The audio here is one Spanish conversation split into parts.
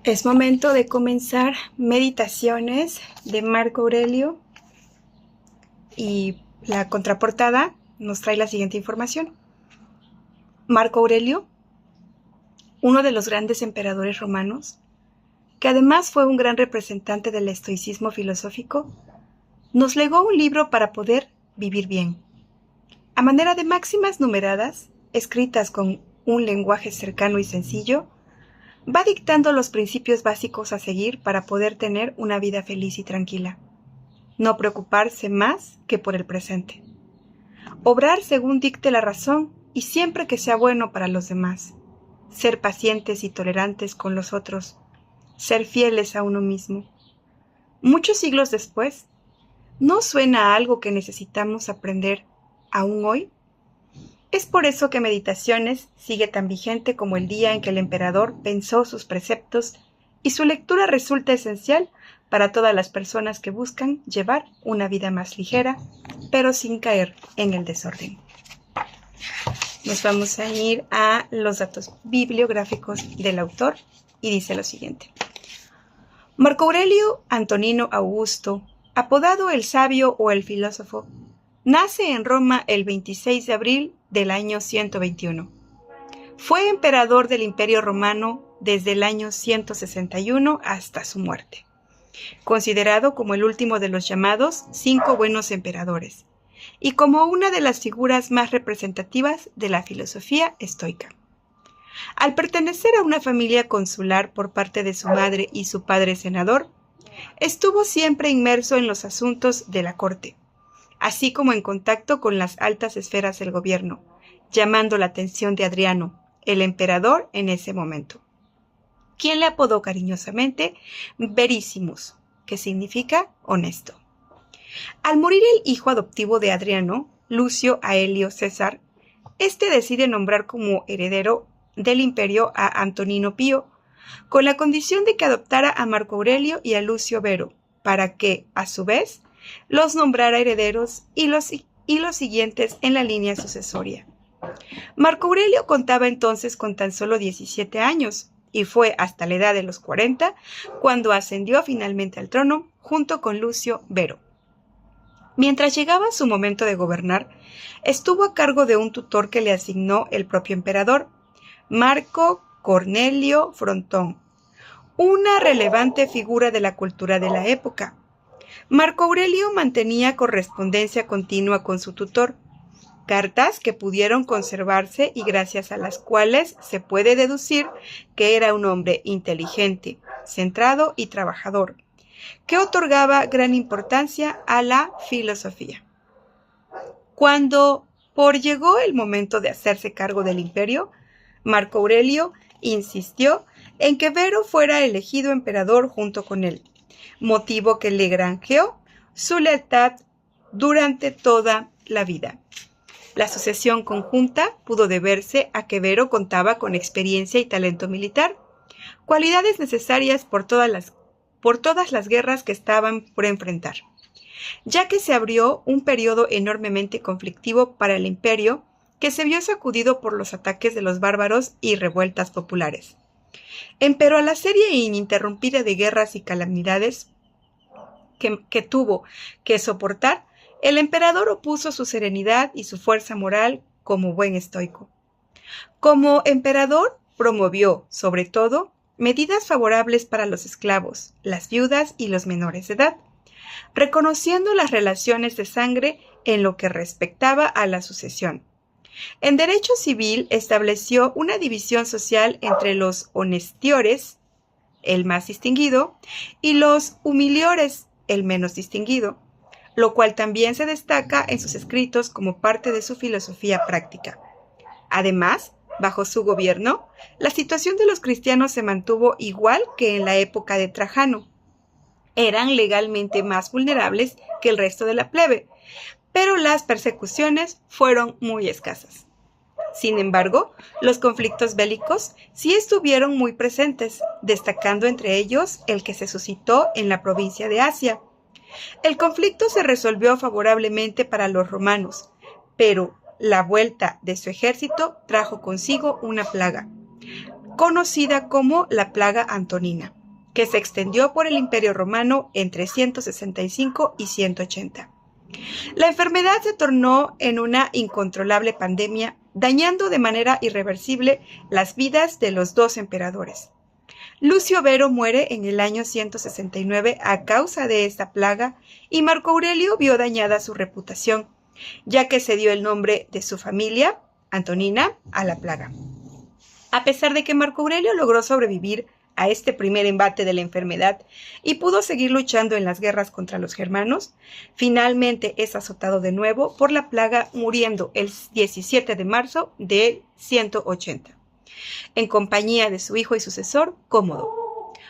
Es momento de comenzar Meditaciones de Marco Aurelio y la contraportada nos trae la siguiente información. Marco Aurelio, uno de los grandes emperadores romanos, que además fue un gran representante del estoicismo filosófico, nos legó un libro para poder vivir bien. A manera de máximas numeradas, escritas con un lenguaje cercano y sencillo, va dictando los principios básicos a seguir para poder tener una vida feliz y tranquila. No preocuparse más que por el presente. Obrar según dicte la razón y siempre que sea bueno para los demás. Ser pacientes y tolerantes con los otros. Ser fieles a uno mismo. Muchos siglos después, ¿no suena a algo que necesitamos aprender aún hoy? Es por eso que Meditaciones sigue tan vigente como el día en que el emperador pensó sus preceptos y su lectura resulta esencial para todas las personas que buscan llevar una vida más ligera, pero sin caer en el desorden. Nos vamos a ir a los datos bibliográficos del autor y dice lo siguiente. Marco Aurelio Antonino Augusto, apodado el Sabio o el Filósofo, nace en Roma el 26 de abril del año 121. Fue emperador del Imperio Romano desde el año 161 hasta su muerte, considerado como el último de los llamados 5 buenos emperadores y como una de las figuras más representativas de la filosofía estoica. Al pertenecer a una familia consular por parte de su madre y su padre senador, estuvo siempre inmerso en los asuntos de la corte, así como en contacto con las altas esferas del gobierno, llamando la atención de Adriano, el emperador en ese momento, quien le apodó cariñosamente Verissimus, que significa honesto. Al morir el hijo adoptivo de Adriano, Lucio Aelio César, este decide nombrar como heredero del imperio a Antonino Pío, con la condición de que adoptara a Marco Aurelio y a Lucio Vero, para que, a su vez, los nombrara herederos y los siguientes en la línea sucesoria. Marco Aurelio contaba entonces con tan solo 17 años y fue hasta la edad de los 40 cuando ascendió finalmente al trono junto con Lucio Vero. Mientras llegaba su momento de gobernar, estuvo a cargo de un tutor que le asignó el propio emperador, Marco Cornelio Frontón, una relevante figura de la cultura de la época. Marco Aurelio mantenía correspondencia continua con su tutor, cartas que pudieron conservarse y gracias a las cuales se puede deducir que era un hombre inteligente, centrado y trabajador, que otorgaba gran importancia a la filosofía. Cuando llegó el momento de hacerse cargo del imperio, Marco Aurelio insistió en que Vero fuera elegido emperador junto con él, motivo que le granjeó su lealtad durante toda la vida. La sucesión conjunta pudo deberse a que Vero contaba con experiencia y talento militar, cualidades necesarias por todas las guerras que estaban por enfrentar, ya que se abrió un periodo enormemente conflictivo para el imperio que se vio sacudido por los ataques de los bárbaros y revueltas populares. Empero a la serie ininterrumpida de guerras y calamidades que tuvo que soportar, el emperador opuso su serenidad y su fuerza moral como buen estoico. Como emperador, promovió, sobre todo, medidas favorables para los esclavos, las viudas y los menores de edad, reconociendo las relaciones de sangre en lo que respectaba a la sucesión. En derecho civil estableció una división social entre los honestiores, el más distinguido, y los humiliores, el menos distinguido, lo cual también se destaca en sus escritos como parte de su filosofía práctica. Además, bajo su gobierno, la situación de los cristianos se mantuvo igual que en la época de Trajano. Eran legalmente más vulnerables que el resto de la plebe, pero las persecuciones fueron muy escasas. Sin embargo, los conflictos bélicos sí estuvieron muy presentes, destacando entre ellos el que se suscitó en la provincia de Asia. El conflicto se resolvió favorablemente para los romanos, pero la vuelta de su ejército trajo consigo una plaga, conocida como la plaga antonina, que se extendió por el Imperio Romano entre 165 y 180. La enfermedad se tornó en una incontrolable pandemia, dañando de manera irreversible las vidas de los dos emperadores. Lucio Vero muere en el año 169 a causa de esta plaga y Marco Aurelio vio dañada su reputación, ya que se dio el nombre de su familia, Antonina, a la plaga. A pesar de que Marco Aurelio logró sobrevivir a este primer embate de la enfermedad y pudo seguir luchando en las guerras contra los germanos, finalmente es azotado de nuevo por la plaga, muriendo el 17 de marzo de 180, en compañía de su hijo y sucesor, Cómodo.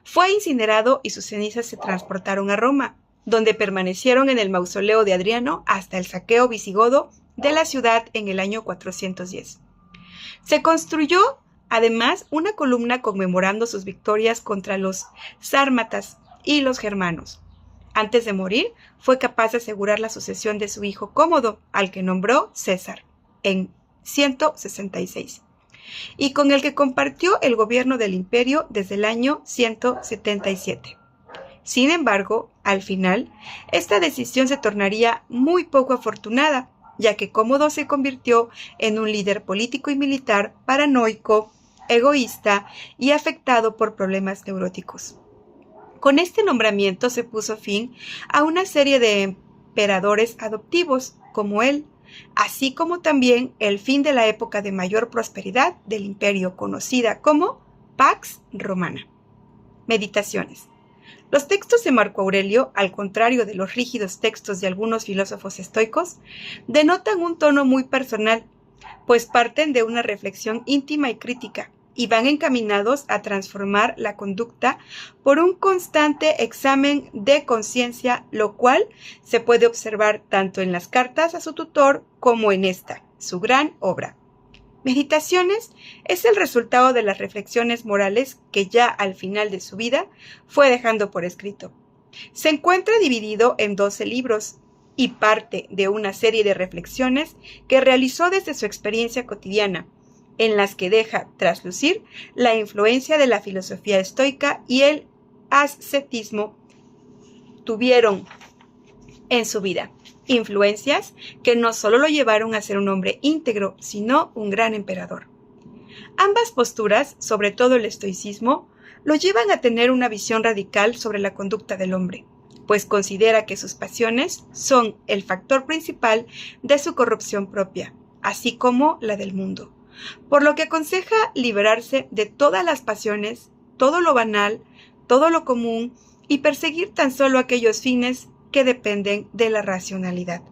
Fue incinerado y sus cenizas se transportaron a Roma, donde permanecieron en el mausoleo de Adriano hasta el saqueo visigodo de la ciudad en el año 410. Se construyó además una columna conmemorando sus victorias contra los sármatas y los germanos. Antes de morir, fue capaz de asegurar la sucesión de su hijo Cómodo, al que nombró César, en 166, y con el que compartió el gobierno del imperio desde el año 177. Sin embargo, al final, esta decisión se tornaría muy poco afortunada, ya que Cómodo se convirtió en un líder político y militar paranoico, egoísta y afectado por problemas neuróticos. Con este nombramiento se puso fin a una serie de emperadores adoptivos como él, así como también el fin de la época de mayor prosperidad del imperio, conocida como Pax Romana. Meditaciones. Los textos de Marco Aurelio, al contrario de los rígidos textos de algunos filósofos estoicos, denotan un tono muy personal, pues parten de una reflexión íntima y crítica, y van encaminados a transformar la conducta por un constante examen de conciencia, lo cual se puede observar tanto en las cartas a su tutor como en esta, su gran obra. Meditaciones es el resultado de las reflexiones morales que ya al final de su vida fue dejando por escrito. Se encuentra dividido en 12 libros y parte de una serie de reflexiones que realizó desde su experiencia cotidiana, en las que deja traslucir la influencia de la filosofía estoica y el ascetismo tuvieron en su vida. Influencias que no solo lo llevaron a ser un hombre íntegro, sino un gran emperador. Ambas posturas, sobre todo el estoicismo, lo llevan a tener una visión radical sobre la conducta del hombre, pues considera que sus pasiones son el factor principal de su corrupción propia, así como la del mundo, por lo que aconseja liberarse de todas las pasiones, todo lo banal, todo lo común, y perseguir tan solo aquellos fines que dependen de la racionalidad.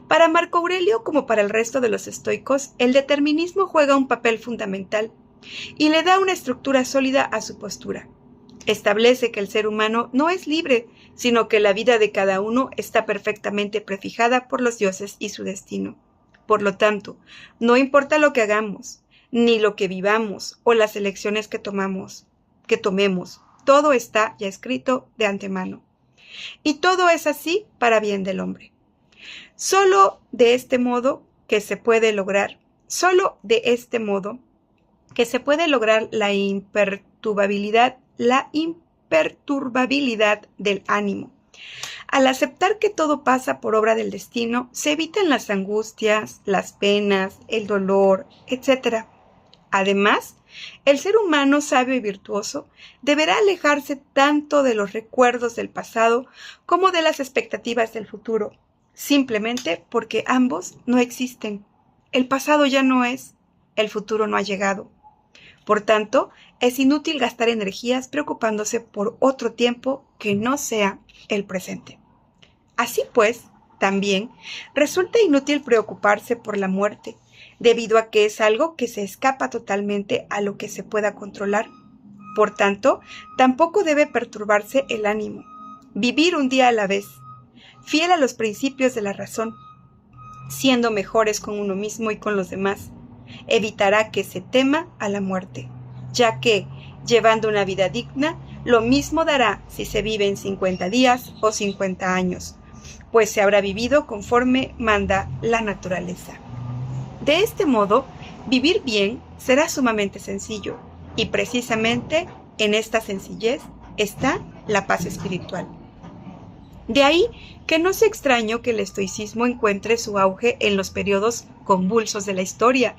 Para Marco Aurelio, como para el resto de los estoicos, el determinismo juega un papel fundamental y le da una estructura sólida a su postura. Establece que el ser humano no es libre, sino que la vida de cada uno está perfectamente prefijada por los dioses y su destino. Por lo tanto, no importa lo que hagamos, ni lo que vivamos o las elecciones que tomemos, todo está ya escrito de antemano. Y todo es así para bien del hombre. Solo de este modo que se puede lograr la imperturbabilidad del ánimo. Al aceptar que todo pasa por obra del destino, se evitan las angustias, las penas, el dolor, etc. Además, el ser humano sabio y virtuoso deberá alejarse tanto de los recuerdos del pasado como de las expectativas del futuro, simplemente porque ambos no existen. El pasado ya no es, el futuro no ha llegado. Por tanto, es inútil gastar energías preocupándose por otro tiempo que no sea el presente. Así pues, también resulta inútil preocuparse por la muerte, debido a que es algo que se escapa totalmente a lo que se pueda controlar. Por tanto, tampoco debe perturbarse el ánimo. Vivir un día a la vez, fiel a los principios de la razón, siendo mejores con uno mismo y con los demás, evitará que se tema a la muerte, ya que, llevando una vida digna, lo mismo dará si se vive en 50 días o 50 años, pues se habrá vivido conforme manda la naturaleza. De este modo, vivir bien será sumamente sencillo, Y precisamente en esta sencillez está la paz espiritual. De ahí que no sea extraño que el estoicismo encuentre su auge en los periodos convulsos de la historia,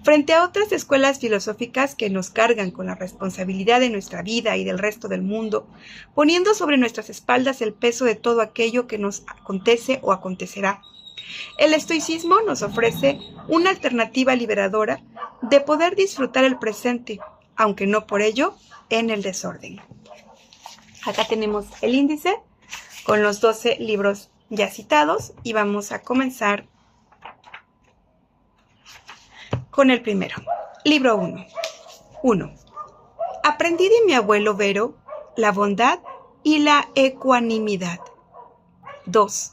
frente a otras escuelas filosóficas que nos cargan con la responsabilidad de nuestra vida y del resto del mundo, poniendo sobre nuestras espaldas el peso de todo aquello que nos acontece o acontecerá. El estoicismo nos ofrece una alternativa liberadora de poder disfrutar el presente, aunque no por ello en el desorden. Acá tenemos el índice con los 12 libros ya citados y vamos a comenzar con el primero. Libro 1. 1. Aprendí de mi abuelo Vero la bondad y la ecuanimidad. 2.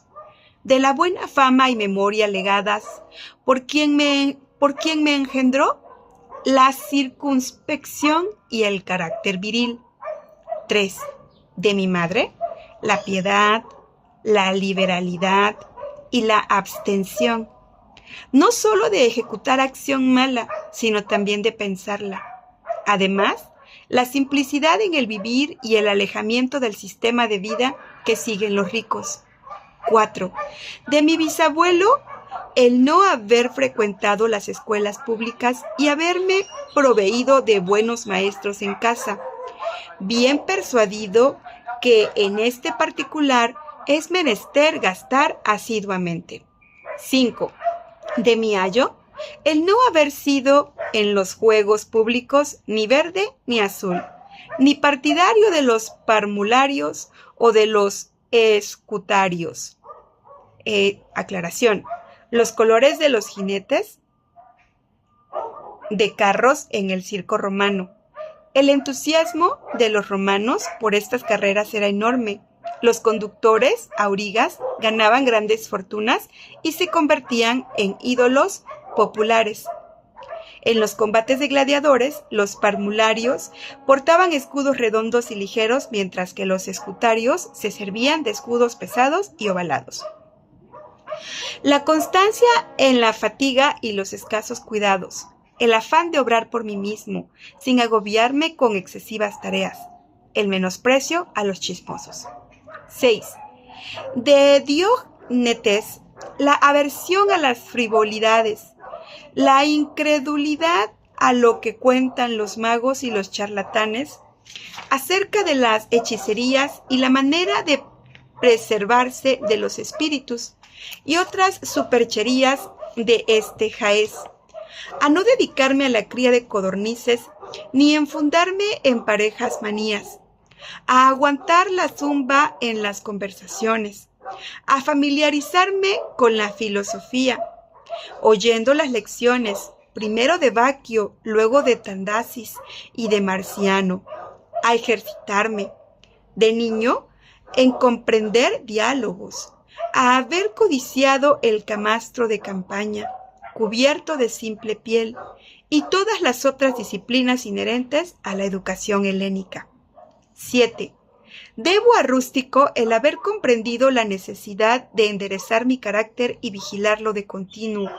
De la buena fama y memoria legadas por quien me engendró, la circunspección y el carácter viril. 3. De mi madre, la piedad, la liberalidad y la abstención, no solo de ejecutar acción mala, sino también de pensarla. Además, la simplicidad en el vivir y el alejamiento del sistema de vida que siguen los ricos. 4. De mi bisabuelo, el no haber frecuentado las escuelas públicas y haberme proveído de buenos maestros en casa, bien persuadido que en este particular es menester gastar asiduamente. 5. De mi ayo, el no haber sido en los juegos públicos ni verde ni azul, ni partidario de los parmularios o de los escutarios. Aclaración. Los colores de los jinetes de carros en el circo romano. El entusiasmo de los romanos por estas carreras era enorme. Los conductores, aurigas, ganaban grandes fortunas y se convertían en ídolos populares. En los combates de gladiadores, los parmularios portaban escudos redondos y ligeros, mientras que los escutarios se servían de escudos pesados y ovalados. La constancia en la fatiga y los escasos cuidados, el afán de obrar por mí mismo, sin agobiarme con excesivas tareas, el menosprecio a los chismosos. 6. De Diógenes, la aversión a las frivolidades, la incredulidad a lo que cuentan los magos y los charlatanes acerca de las hechicerías y la manera de preservarse de los espíritus y otras supercherías de este jaez, a no dedicarme a la cría de codornices ni enfundarme en parejas manías, a aguantar la zumba en las conversaciones, a familiarizarme con la filosofía, oyendo las lecciones, primero de Baquio, luego de Tandasis y de Marciano, a ejercitarme, de niño, en comprender diálogos, a haber codiciado el camastro de campaña, cubierto de simple piel, y todas las otras disciplinas inherentes a la educación helénica. 7. Debo a Rústico el haber comprendido la necesidad de enderezar mi carácter y vigilarlo de continuo,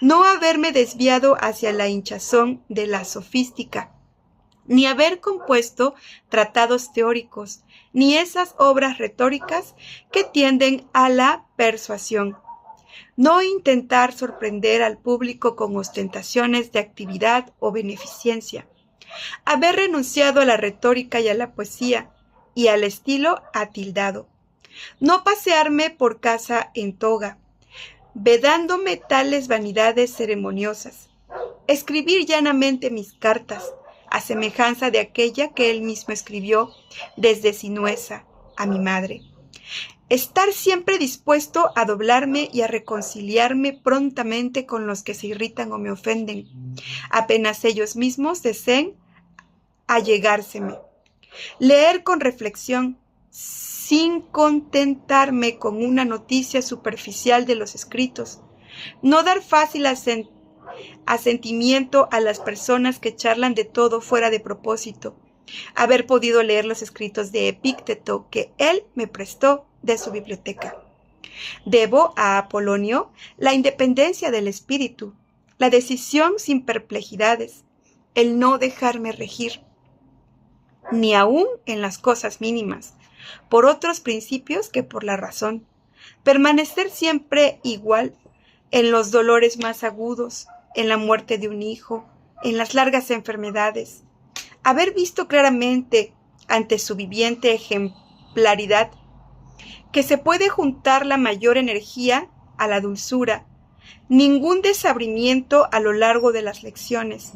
no haberme desviado hacia la hinchazón de la sofística, ni haber compuesto tratados teóricos, ni esas obras retóricas que tienden a la persuasión. No intentar sorprender al público con ostentaciones de actividad o beneficencia. Haber renunciado a la retórica y a la poesía, y al estilo atildado. No pasearme por casa en toga, vedándome tales vanidades ceremoniosas. Escribir llanamente mis cartas, a semejanza de aquella que él mismo escribió desde Sinuesa a mi madre. Estar siempre dispuesto a doblarme y a reconciliarme prontamente con los que se irritan o me ofenden, apenas ellos mismos deseen allegárseme. Leer con reflexión, sin contentarme con una noticia superficial de los escritos. No dar fácil asentimiento a las personas que charlan de todo fuera de propósito. Haber podido leer los escritos de Epícteto que él me prestó de su biblioteca. Debo a Apolonio la independencia del espíritu, la decisión sin perplejidades, el no dejarme regir, ni aun en las cosas mínimas, por otros principios que por la razón, permanecer siempre igual en los dolores más agudos, en la muerte de un hijo, en las largas enfermedades, haber visto claramente ante su viviente ejemplaridad que se puede juntar la mayor energía a la dulzura, ningún desabrimiento a lo largo de las lecciones,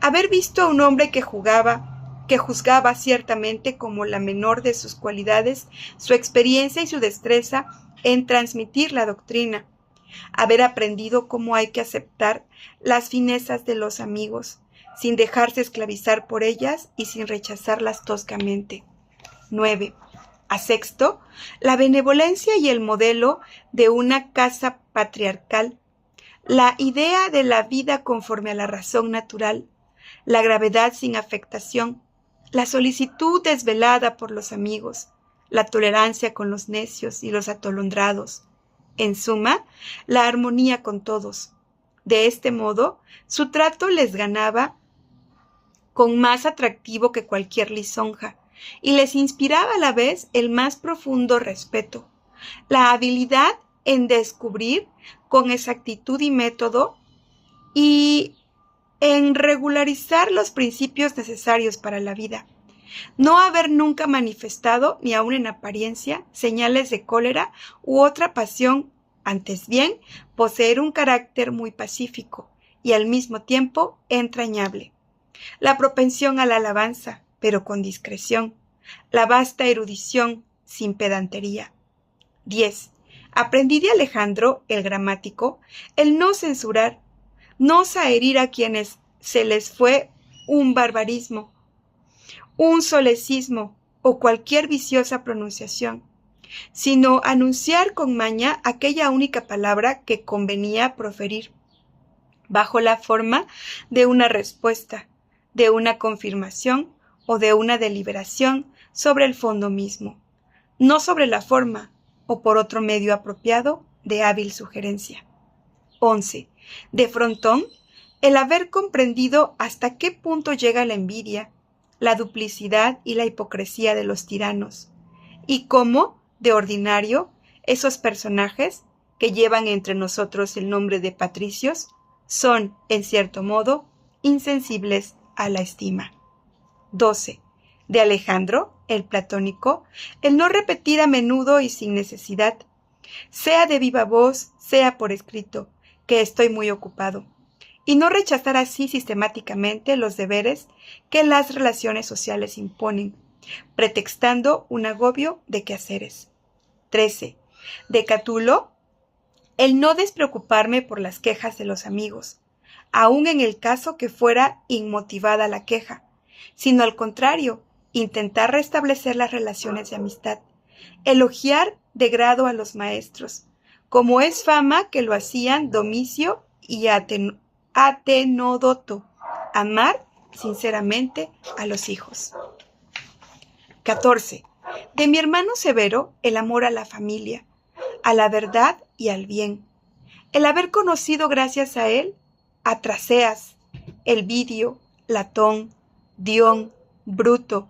haber visto a un hombre que juzgaba ciertamente como la menor de sus cualidades su experiencia y su destreza en transmitir la doctrina, haber aprendido cómo hay que aceptar las finezas de los amigos, sin dejarse esclavizar por ellas y sin rechazarlas toscamente. 9. A sexto, la benevolencia y el modelo de una casa patriarcal, la idea de la vida conforme a la razón natural, la gravedad sin afectación, la solicitud desvelada por los amigos, la tolerancia con los necios y los atolondrados, en suma, la armonía con todos. De este modo, su trato les ganaba con más atractivo que cualquier lisonja, y les inspiraba a la vez el más profundo respeto, la habilidad en descubrir con exactitud y método y en regularizar los principios necesarios para la vida, no haber nunca manifestado, ni aun en apariencia, señales de cólera u otra pasión, antes bien, poseer un carácter muy pacífico y al mismo tiempo entrañable, la propensión a la alabanza, pero con discreción, la vasta erudición, sin pedantería. 10. Aprendí de Alejandro, el gramático, el no censurar, no zaherir a quienes se les fue un barbarismo, un solecismo o cualquier viciosa pronunciación, sino anunciar con maña aquella única palabra que convenía proferir, bajo la forma de una respuesta, de una confirmación o de una deliberación sobre el fondo mismo, no sobre la forma o por otro medio apropiado de hábil sugerencia. 11. De frontón, el haber comprendido hasta qué punto llega la envidia, la duplicidad y la hipocresía de los tiranos, y cómo, de ordinario, esos personajes, que llevan entre nosotros el nombre de patricios, son, en cierto modo, insensibles a la estima. 12. De Alejandro, el platónico, el no repetir a menudo y sin necesidad, sea de viva voz, sea por escrito, que estoy muy ocupado, y no rechazar así sistemáticamente los deberes que las relaciones sociales imponen, pretextando un agobio de quehaceres. 13. De Catulo, el no despreocuparme por las quejas de los amigos, aun en el caso que fuera inmotivada la queja, sino al contrario, intentar restablecer las relaciones de amistad, elogiar de grado a los maestros, como es fama que lo hacían Domicio y Atenódoto, amar sinceramente a los hijos. 14. De mi hermano Severo, el amor a la familia, a la verdad y al bien, el haber conocido gracias a él a Traseas, Elvidio, Latón, Dion, Bruto,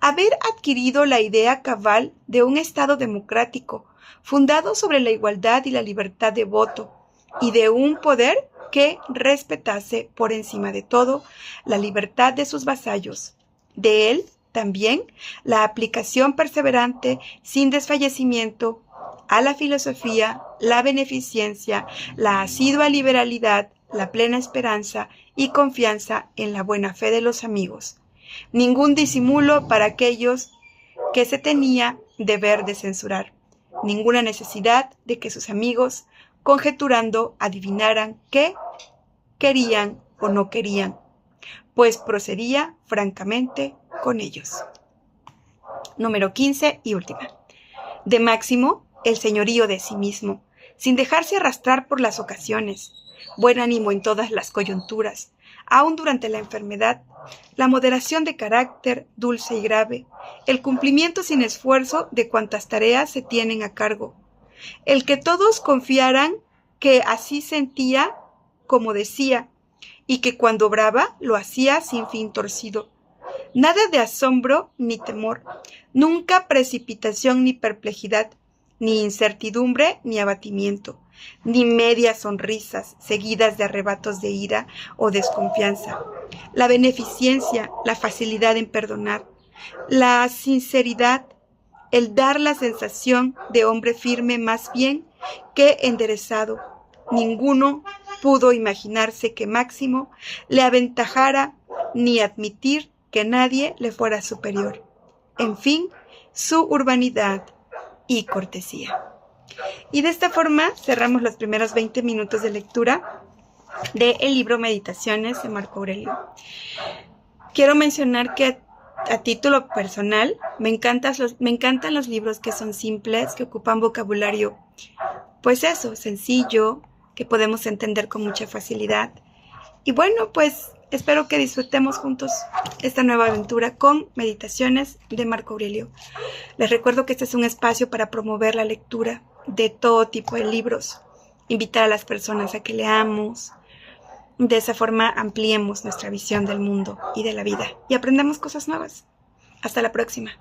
haber adquirido la idea cabal de un Estado democrático, fundado sobre la igualdad y la libertad de voto, y de un poder que respetase por encima de todo la libertad de sus vasallos. De él, también, la aplicación perseverante, sin desfallecimiento, a la filosofía, la beneficencia, la asidua liberalidad, la plena esperanza y confianza en la buena fe de los amigos. Ningún disimulo para aquellos que se tenía deber de censurar. Ninguna necesidad de que sus amigos, conjeturando, adivinaran qué querían o no querían, pues procedía francamente con ellos. Número 15 y última. De Máximo, el señorío de sí mismo, sin dejarse arrastrar por las ocasiones, buen ánimo en todas las coyunturas, aun durante la enfermedad, la moderación de carácter dulce y grave, el cumplimiento sin esfuerzo de cuantas tareas se tienen a cargo, el que todos confiaran que así sentía como decía, y que cuando obraba lo hacía sin fin torcido. Nada de asombro ni temor, nunca precipitación ni perplejidad, ni incertidumbre ni abatimiento, ni medias sonrisas seguidas de arrebatos de ira o desconfianza. La beneficencia, la facilidad en perdonar, la sinceridad, el dar la sensación de hombre firme más bien que enderezado. Ninguno pudo imaginarse que Máximo le aventajara ni admitir que nadie le fuera superior. En fin, su urbanidad y cortesía. Y de esta forma cerramos los primeros 20 minutos de lectura del libro Meditaciones de Marco Aurelio. Quiero mencionar que a título personal me encantan los libros que son simples, que ocupan vocabulario, pues eso, sencillo, que podemos entender con mucha facilidad. Y bueno, pues espero que disfrutemos juntos esta nueva aventura con Meditaciones de Marco Aurelio. Les recuerdo que este es un espacio para promover la lectura de todo tipo de libros, invitar a las personas a que leamos. De esa forma ampliemos nuestra visión del mundo y de la vida y aprendamos cosas nuevas. Hasta la próxima.